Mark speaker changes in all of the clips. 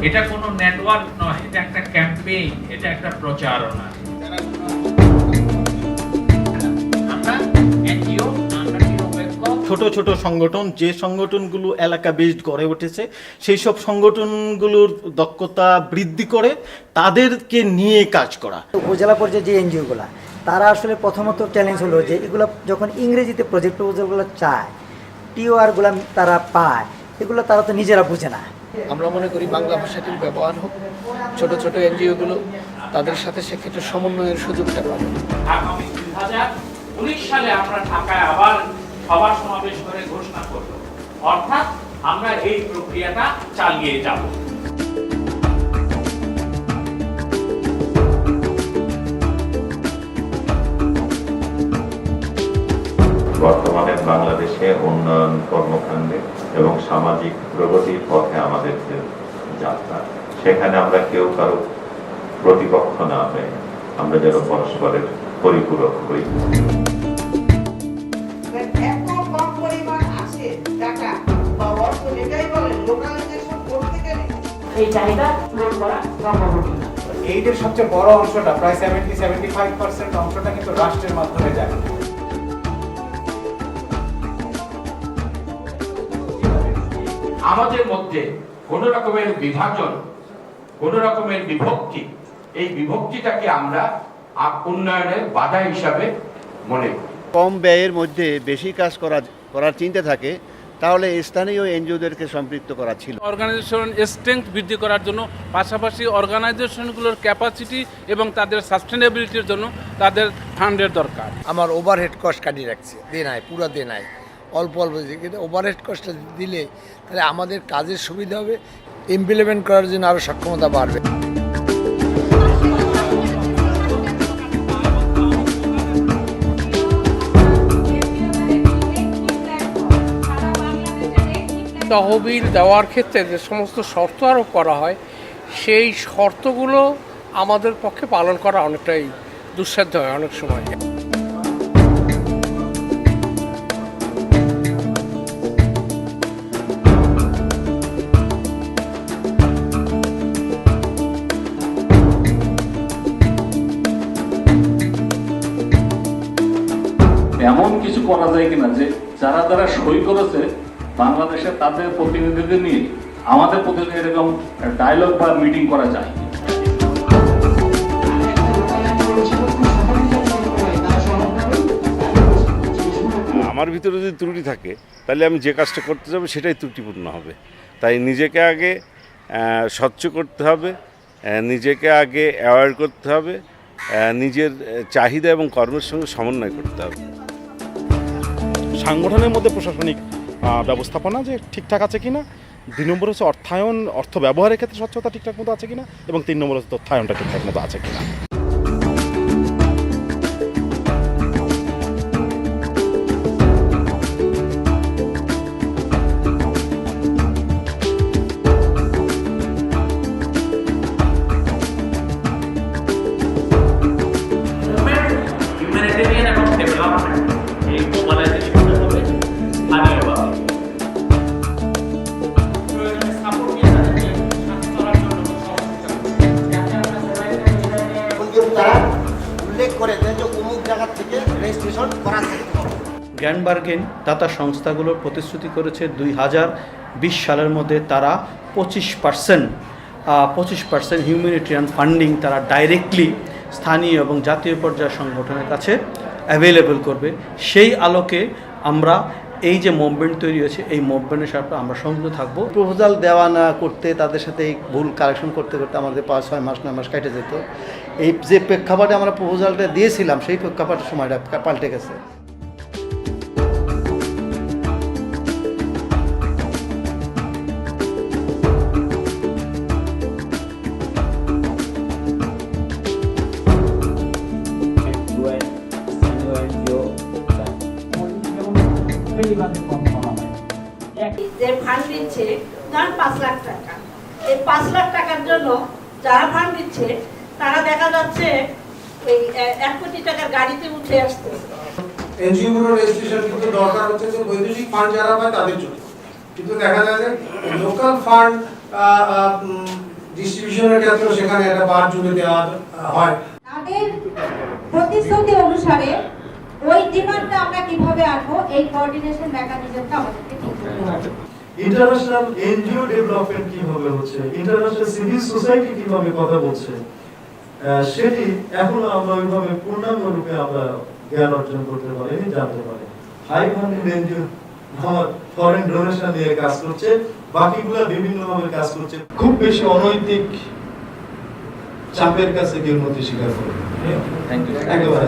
Speaker 1: এটা কোনো নেটওয়ার্ক নয়, এটা একটা ক্যাম্পেইন, এটা একটা প্রচারণা। আমরা এনজিও, আমরা
Speaker 2: ছোট ছোট সংগঠন, যে সংগঠনগুলো এলাকা বেসড গড়ে উঠেছে, সেই সব সংগঠনগুলোর দক্ষতা বৃদ্ধি করে তাদেরকে নিয়ে কাজ করা।
Speaker 3: উপজেলা পর্যায়ে যে এনজিওগুলো, তারা আসলে প্রথমত চ্যালেঞ্জ হলো যে এগুলো যখন ইংরেজিতে প্রজেক্ট প্রপোজালগুলো চায়, টিওআরগুলো তারা পায়, এগুলো তারা তো নিজেরা বুঝে না।
Speaker 4: আমরা মনে করি বাংলা ভাষাটির ব্যবহার হোক, ছোট ছোট এনজিওগুলো তাদের সাথে সেক্ষেত্রে সমন্বয়ের সুযোগটা পাবে।
Speaker 1: আগামী 2019 সালে আমরা ঢাকায় আবার সভা সমাবেশ করে ঘোষণা করব, অর্থাৎ আমরা এই প্রক্রিয়াটা চালিয়ে যাব।
Speaker 5: বর্তমানে বাংলাদেশে উন্নয়ন কর্মকাণ্ডে এবং সামাজিক প্রগতির পথে আমাদের যে যাত্রা, সেখানে আমরা কেউ কারো প্রতিপক্ষ না হয়ে আমরা যেন পরস্পরের পরিপূরক হই।
Speaker 6: এইটার সবচেয়ে বড় অংশটা প্রায় 70-75% অংশটা কিন্তু রাষ্ট্রের মাধ্যমে যায়।
Speaker 1: আমাদের মধ্যে কোন রকমের বিভাজন, কোন রকমের বিভক্তি, এই বিভক্তিটাকে আমরা উন্নয়নের বাধা হিসাবে মনে করি।
Speaker 7: কম ব্যয়ের মধ্যে বেশি কাজ করার চিন্তা থাকে, তাহলে স্থানীয় এনজিওদেরকে সম্পৃক্ত করা ছিল।
Speaker 8: অর্গানাইজেশন স্ট্রেংথ বৃদ্ধি করার জন্য, পাশাপাশি অর্গানাইজেশনগুলোর ক্যাপাসিটি এবং তাদের সাস্টেনেবিলিটির জন্য তাদের ফান্ডের দরকার।
Speaker 9: আমার ওভারহেড কস্ট কাটিয়ে রাখছে, দে নাই, পুরো দে নাই, অল্প অল্প, কিন্তু ওভারহেড কস্টটা দিলে তাহলে আমাদের কাজের সুবিধা হবে, ইমপ্লিমেন্ট করার জন্য আরও সক্ষমতা বাড়বে।
Speaker 10: তহবিল দেওয়ার ক্ষেত্রে যে সমস্ত শর্ত আরোপ করা হয়, সেই শর্তগুলো আমাদের পক্ষে পালন করা অনেকটাই দুঃসাধ্য হয় অনেক সময়।
Speaker 11: এমন কিছু করা যায় কিনা যে যারা সই করেছে বাংলাদেশে, তাদের প্রতিনিধিদের নিয়ে আমাদের প্রতিনিধি এরকম ডায়লগ বা মিটিং করা যায়।
Speaker 12: আমার ভিতরে যদি ত্রুটি থাকে, তাহলে আমি যে কাজটা করতে যাবো সেটাই ত্রুটিপূর্ণ হবে। তাই নিজেকে আগে স্বচ্ছ করতে হবে, নিজেকে আগে অ্যাওয়ার করতে হবে, নিজের চাহিদা এবং কর্মের সঙ্গে সমন্বয় করতে হবে।
Speaker 2: সাংগঠনের মধ্যে প্রশাসনিক ব্যবস্থাপনা যে ঠিকঠাক আছে কিনা, 2 নম্বর হচ্ছে অর্থায়ন, অর্থ ব্যবহারের ক্ষেত্রে স্বচ্ছতা ঠিকঠাক মতো আছে কিনা, এবং 3 নম্বর হচ্ছে তথ্যায়নটা ঠিকঠাক মতো আছে কিনা।
Speaker 1: হিউম্যানিটেরিয়ান এবং ডেভেলপমেন্ট, এই মোবাইলাইজেশনটা হবে স্থানীয়ভাবে।
Speaker 9: উল্লেখ করে যে অমুক জায়গা থেকে রেজিস্ট্রেশন করা থাকতে হবে।
Speaker 2: গ্র্যান্ডবার্গেন দাতা সংস্থাগুলোর প্রতিশ্রুতি করেছে 2020 সালের মধ্যে তারা 25% হিউম্যানিটেরিয়ান ফান্ডিং তারা ডাইরেক্টলি স্থানীয় এবং জাতীয় পর্যায়ের সংগঠনের কাছে অ্যাভেলেবল করবে। সেই আলোকে আমরা এই যে মুভমেন্ট তৈরি হয়েছে, এই মুভমেন্টের সাথে আমরা সংযুক্ত থাকবো।
Speaker 7: প্রপোজাল দেওয়া না করতে, তাদের সাথে এই ভুল কালেকশন করতে করতে আমাদের 5-6 মাস 9 মাস কেটে যেত। এই যে প্রেক্ষাপটে আমরা প্রপোজালটা দিয়েছিলাম, সেই প্রেক্ষাপটের সময়টা পাল্টে গেছে।
Speaker 13: যে ফান্ড দিচ্ছে, ধরেন 5 লাখ টাকা, এই 5 লাখ টাকার জন্য যারা ফান্ড দিচ্ছে তারা দেখা যাচ্ছে এই 1 কোটি টাকার গাড়িতে উঠে আসতে।
Speaker 6: এনজিওগুলোর রেজিস্ট্রেশন কিন্তু দরকার হচ্ছে যে বৈদেশিক ফান্ড যারা পায় তাদের জন্য, কিন্তু দেখা যায় যে লোকাল ফান্ড ডিস্ট্রিবিউশনের ক্ষেত্রে সেখানে একটা বার জুড়ে দেওয়া হয়।
Speaker 13: তাদের প্রতিশ্রুতি অনুসারে ওই ডিমান্ডটা আমরা কিভাবে আনবো, এই কোঅর্ডিনেশন মেকানিজমটা আমাদেরকে ঠিক করতে হবে।
Speaker 14: ইন্টারন্যাশনাল এনজিও ডেভেলপমেন্ট কিভাবে হচ্ছে, ইন্টারন্যাশনাল সিভিল সোসাইটি কিভাবে কথা বলছে, সেটি এখনো আমরা ওইভাবে পূর্ণাঙ্গ রূপে আমরা জ্ঞান অর্জন করতে পারিনি, জানতে পারি। হাই ফান্ডিং এনজিও আমার ফরেন ডোনেশন নিয়ে কাজ করছে, বাকিগুলা বিভিন্ন ভাবে কাজ করছে। খুব বেশি অনৈতিক চাপের কাছে কেউ নথি স্বীকার করে একেবারে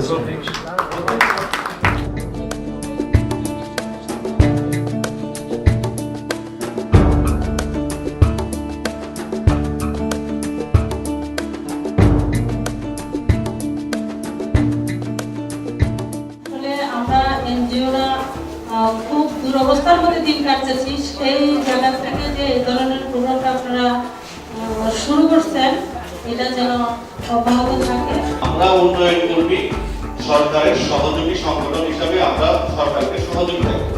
Speaker 13: খুব দুরবস্থার মধ্যে দিন কাটতেছি, সেই জায়গা থেকে যে এই ধরনের প্রোগ্রামটা আপনারা শুরু করছেন, এটা যেন অব্যাহত থাকে।
Speaker 15: আমরা উন্নয়ন কর্মী সরকারের সহযোগী সংগঠন হিসাবে আমরা সরকারকে সহযোগিতা করি।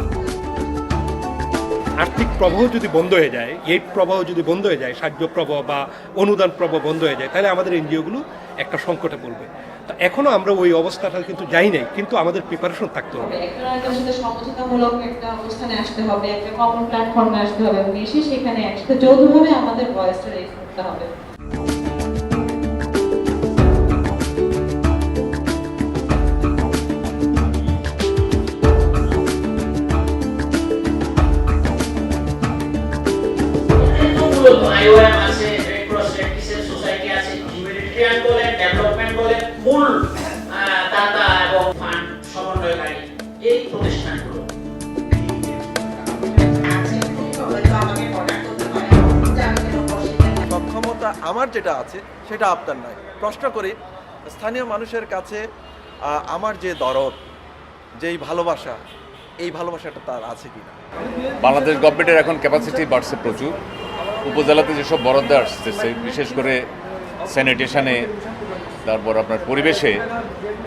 Speaker 16: আর্থিক প্রবাহ যদি বন্ধ হয়ে যায়, এইড প্রবাহ যদি বন্ধ হয়ে যায়, সাহায্য প্রবাহ বা অনুদান প্রবাহ বন্ধ হয়ে যায়, তাহলে আমাদের এনজিওগুলো একটা সংকটে পড়বে। তো এখনো আমরা ওই অবস্থাটা কিন্তু যাই নাই, কিন্তু আমাদের প্রিপারেশন থাকতে হবে।
Speaker 13: একটা সাথে সমঝোতামূলক একটা অবস্থানে আসতে হবে, একটা কমন প্ল্যাটফর্মে আসতে হবে, এসে সেখানে একসাথে যৌথভাবে আমাদের ভয়েসটা রেজ করতে হবে।
Speaker 17: আইওএম আছে, red cross, red crescent society আছে, হিউম্যানিটেরিয়ান বলেন, ডেভেলপমেন্ট বলেন, মূল দাতা এবং ফান্ড সমন্বয়কারী এই প্রতিষ্ঠানগুলো
Speaker 18: সক্ষমতা আমার যেটা আছে সেটা আপনার নয়। প্রশ্ন করি স্থানীয় মানুষের কাছে আমার যে দরদ, যেই ভালোবাসা, এই ভালোবাসাটা তার আছে কিনা।
Speaker 19: বাংলাদেশ গভর্নমেন্টের এখন ক্যাপাসিটি বাড়ছে প্রচুর। উপজেলাতে যেসব বরাদ্দ আসতেছে, বিশেষ করে স্যানিটেশনে, তারপর আপনার পরিবেশে,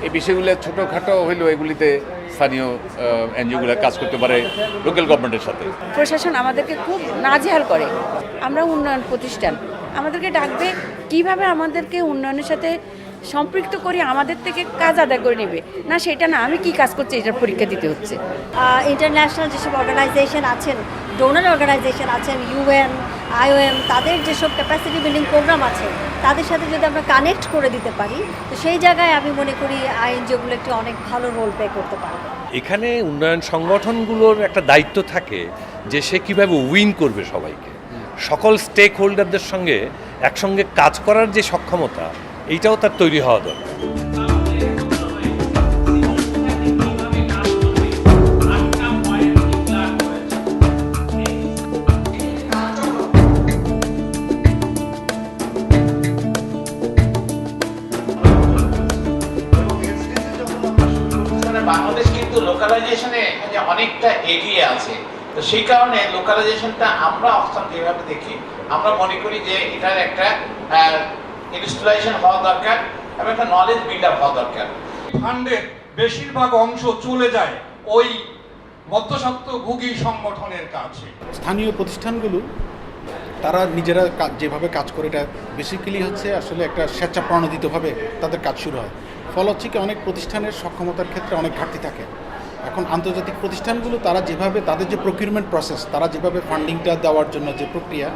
Speaker 19: এই বিষয়গুলো ছোটোখাটো হইলেও এগুলিতে স্থানীয় এনজিওগুলো কাজ করতে পারে লোকাল গভর্নমেন্টের সাথে।
Speaker 20: প্রশাসন আমাদেরকে খুব নাজেহাল করে। আমরা উন্নয়ন প্রতিষ্ঠান, আমাদেরকে ডাকবে কিভাবে আমাদেরকে উন্নয়নের সাথে সম্পৃক্ত করে আমাদের থেকে কাজ আদায় করে নেবে, না সেটা না, আমি কি কাজ করছি এটার পরীক্ষা দিতে হচ্ছে।
Speaker 21: ইন্টারন্যাশনাল যেসব অর্গানাইজেশন আছেন, ডোনার অর্গানাইজেশন আছেন, ইউএন, আইওএম, তাদের যেসব ক্যাপাসিটি বিল্ডিং প্রোগ্রাম আছে তাদের সাথে যদি আমরা কানেক্ট করে দিতে পারি, তো সেই জায়গায় আমি মনে করি আইএনজিওগুলো একটি অনেক ভালো রোল প্লে করতে পারবে।
Speaker 22: এখানে উন্নয়ন সংগঠনগুলোর একটা দায়িত্ব থাকে যে সে কীভাবে উইন করবে সবাইকে, সকল স্টেক হোল্ডারদের সঙ্গে একসঙ্গে কাজ করার যে সক্ষমতা, এইটাও তার তৈরি হওয়া দরকার।
Speaker 17: বাংলাদেশ কিন্তু লোকালাইজেশনে অনেকটা এগিয়ে আছে, তো সেই কারণে লোকালাইজেশনটা আমরা অবস্থান যেভাবে দেখি, আমরা মনে করি যে এটার একটা ইনস্টলেশন হওয়া দরকার এবং একটা নলেজ বিল্ড আপ হওয়া দরকার।
Speaker 23: ফান্ডের বেশিরভাগ অংশ চলে যায় ওই মধ্যস্বত্বভোগী সংগঠনের কাছে।
Speaker 24: স্থানীয় প্রতিষ্ঠানগুলো তারা নিজেরা যেভাবে কাজ করে, এটা বেসিক্যালি হচ্ছে আসলে একটা স্বেচ্ছাপ্রণোদিতভাবে তাদের কাজ শুরু হয়। ফল হচ্ছে কি অনেক প্রতিষ্ঠানের সক্ষমতার ক্ষেত্রে অনেক ঘাটতি থাকে। এখন আন্তর্জাতিক প্রতিষ্ঠানগুলো তারা যেভাবে তাদের যে প্রকিউরমেন্ট প্রসেস, তারা যেভাবে ফান্ডিংটা দেওয়ার জন্য যে প্রক্রিয়া,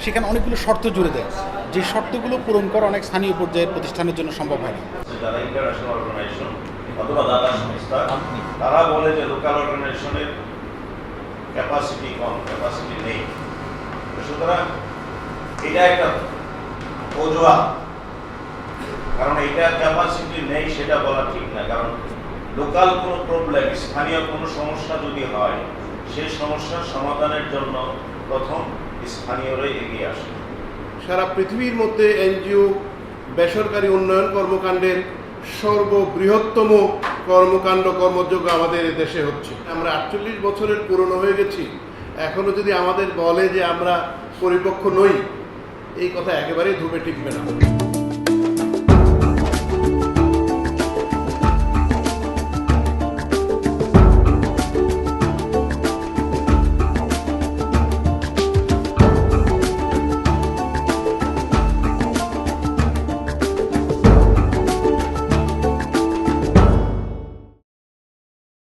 Speaker 24: সেখানে অনেকগুলো শর্ত জুড়ে দেয়, যে শর্তগুলো পূরণ করা অনেক স্থানীয় পর্যায়ের প্রতিষ্ঠানের জন্য সম্ভব হয় না।
Speaker 15: যারা ইন্টারন্যাশনাল অর্গানাইজেশন অথবা দাতা সংস্থা, তারা বলে যে লোকাল অর্গানাইজেশনের ক্যাপাসিটি কম, ক্যাপাসিটি নেই। সুতরাং এটা একটা অজুহাত, কারণ এটা ক্যাপাসিটি নেই সেটা বলা ঠিক না। কারণ লোকাল কোনো প্রবলেম, স্থানীয় কোনো সমস্যা যদি হয়, সেই সমস্যার সমাধানের জন্য প্রথম স্থানীয়রাই এগিয়ে আসে।
Speaker 25: সারা পৃথিবীর মধ্যে এনজিও বেসরকারি উন্নয়ন কর্মকাণ্ডের সর্ববৃহত্তম কর্মযোগ্য আমাদের দেশে হচ্ছে। আমরা 48 বছরের পুরনো হয়ে গেছি, এখনো যদি আমাদের বলে যে আমরা পরিপক্ক নই, এই কথা একেবারেই ধুবে টিকবে না।